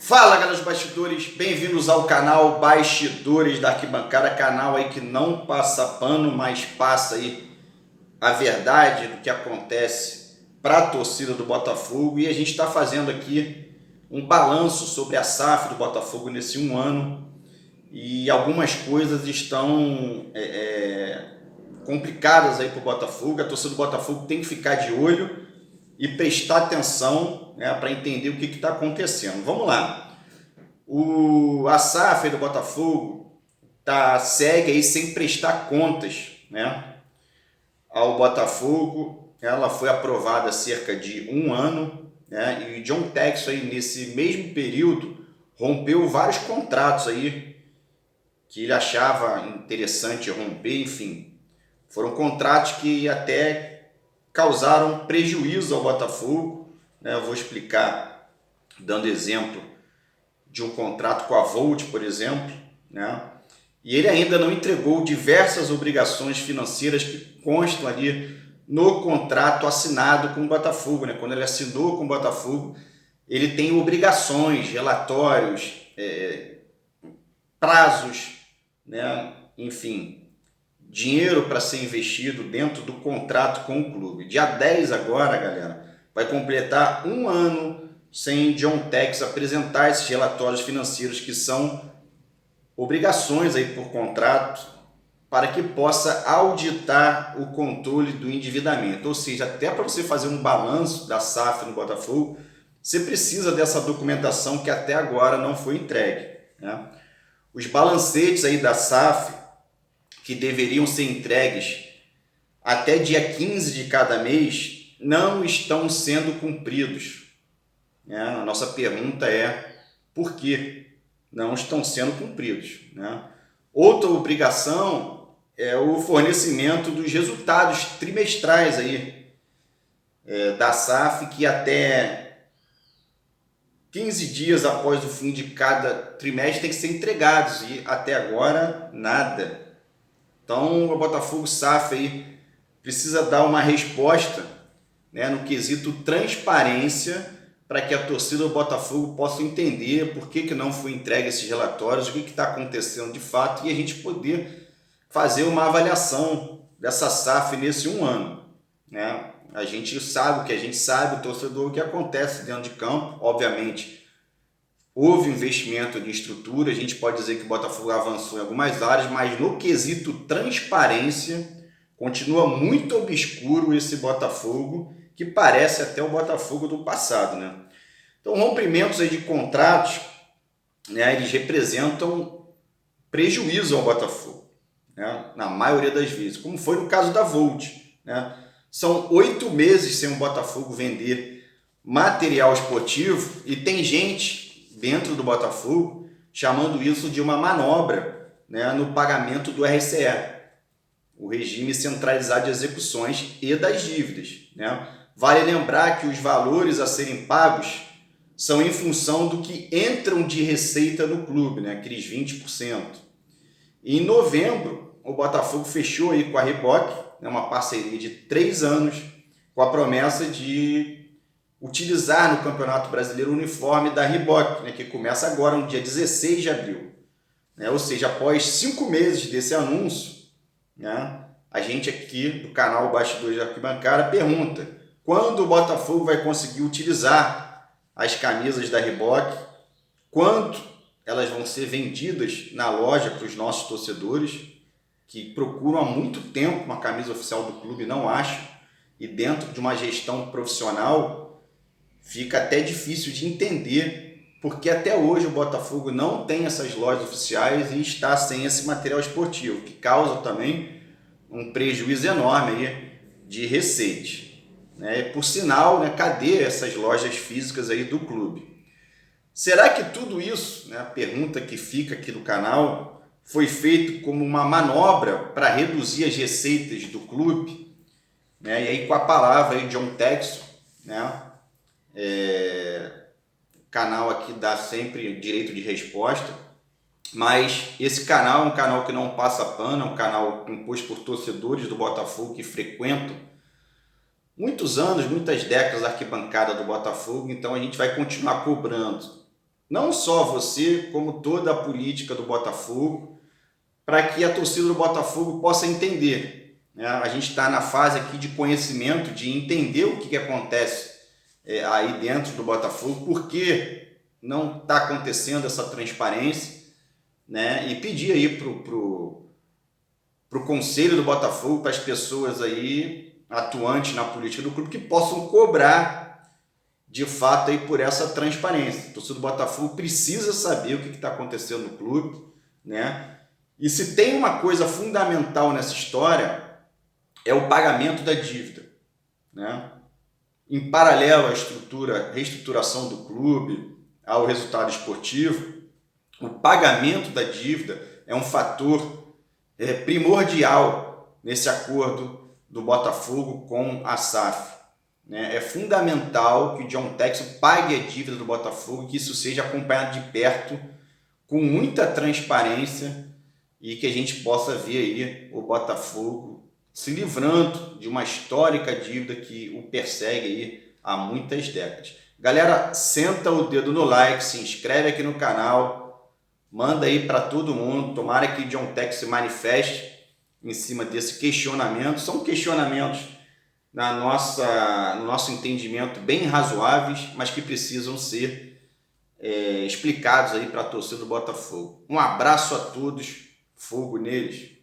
Fala, galera dos bastidores, bem-vindos ao canal Bastidores da Arquibancada, canal aí que não passa pano, mas passa aí a verdade do que acontece para a torcida do Botafogo. E a gente está fazendo aqui um balanço sobre a SAF do Botafogo nesse um ano, e algumas coisas estão complicadas aí para o Botafogo. A torcida do Botafogo tem que ficar de olho e prestar atenção, né, para entender o que está acontecendo. Vamos lá. A SAF do Botafogo segue aí sem prestar contas, né, ao Botafogo. Ela foi aprovada há cerca de um ano, né, e o John Textor aí nesse mesmo período rompeu vários contratos aí que ele achava interessante romper. Enfim, foram contratos que até causaram prejuízo ao Botafogo, né? Eu vou explicar dando exemplo de um contrato com a Volt, por exemplo, né? E ele ainda não entregou diversas obrigações financeiras que constam ali no contrato assinado com o Botafogo, né? Quando ele assinou com o Botafogo, ele tem obrigações, relatórios, prazos, né? Enfim, dinheiro para ser investido dentro do contrato com o clube. Dia 10 agora, galera, vai completar um ano sem John Textor apresentar esses relatórios financeiros, que são obrigações aí por contrato, para que possa auditar o controle do endividamento. Ou seja, até para você fazer um balanço da SAF no Botafogo, você precisa dessa documentação que até agora não foi entregue, né? Os balancetes aí da SAF, que deveriam ser entregues até dia 15 de cada mês, não estão sendo cumpridos. A nossa pergunta é: por que não estão sendo cumpridos, né? Outra obrigação é o fornecimento dos resultados trimestrais aí, da SAF, que até 15 dias após o fim de cada trimestre tem que ser entregados, e até agora nada. Então o Botafogo SAF aí precisa dar uma resposta, né, no quesito transparência, para que a torcida do Botafogo possa entender por que não foi entregue esses relatórios, o que está acontecendo de fato, e a gente poder fazer uma avaliação dessa SAF nesse um ano, né? A gente sabe o que a gente sabe, o torcedor, o que acontece dentro de campo. Obviamente, houve investimento de estrutura, a gente pode dizer que o Botafogo avançou em algumas áreas, mas no quesito transparência, continua muito obscuro esse Botafogo, que parece até o Botafogo do passado, né? Então, rompimentos aí de contratos, né, eles representam prejuízo ao Botafogo, né, na maioria das vezes, como foi no caso da Volt, né? São 8 meses sem o Botafogo vender material esportivo, e tem gente dentro do Botafogo chamando isso de uma manobra, né, no pagamento do RCE, o regime centralizado de execuções e das dívidas, né? Vale lembrar que os valores a serem pagos são em função do que entram de receita no clube, né, aqueles 20%. E em novembro, o Botafogo fechou aí com a Reebok, né, uma parceria de 3 anos, com a promessa de utilizar no Campeonato Brasileiro o uniforme da Reebok, né, que começa agora no dia 16 de abril. Né? Ou seja, após 5 meses desse anúncio, né, a gente aqui do canal Bastidores da Arquibancada pergunta: quando o Botafogo vai conseguir utilizar as camisas da Reebok? Quanto elas vão ser vendidas na loja para os nossos torcedores, que procuram há muito tempo uma camisa oficial do clube e não acham? E dentro de uma gestão profissional, fica até difícil de entender porque até hoje o Botafogo não tem essas lojas oficiais e está sem esse material esportivo, que causa também um prejuízo enorme aí de receitas, né? Por sinal, né, cadê essas lojas físicas aí do clube? Será que tudo isso, né, a pergunta que fica aqui do canal, foi feito como uma manobra para reduzir as receitas do clube, né? E aí, com a palavra aí John Textor, né, o canal aqui dá sempre direito de resposta, mas esse canal é um canal que não passa pano, é um canal composto por torcedores do Botafogo que frequentam muitos anos, muitas décadas a arquibancada do Botafogo. Então a gente vai continuar cobrando não só você, como toda a política do Botafogo, para que a torcida do Botafogo possa entender, né? A gente está na fase aqui de conhecimento, de entender o que acontece aí dentro do Botafogo, por que não está acontecendo essa transparência, né? E pedir aí pro conselho do Botafogo, para as pessoas aí atuantes na política do clube, que possam cobrar de fato aí por essa transparência. O torcedor do Botafogo precisa saber o que está acontecendo no clube, né? E se tem uma coisa fundamental nessa história, é o pagamento da dívida, né? Em paralelo à reestruturação do clube, ao resultado esportivo, o pagamento da dívida é um fator primordial nesse acordo do Botafogo com a SAF. Né? É fundamental que o John Textor pague a dívida do Botafogo, que isso seja acompanhado de perto, com muita transparência, e que a gente possa ver aí o Botafogo se livrando de uma histórica dívida que o persegue aí há muitas décadas. Galera, senta o dedo no like, se inscreve aqui no canal, manda aí para todo mundo, tomara que John Textor se manifeste em cima desse questionamento. São questionamentos no nosso entendimento bem razoáveis, mas que precisam ser explicados aí para a torcida do Botafogo. Um abraço a todos, fogo neles.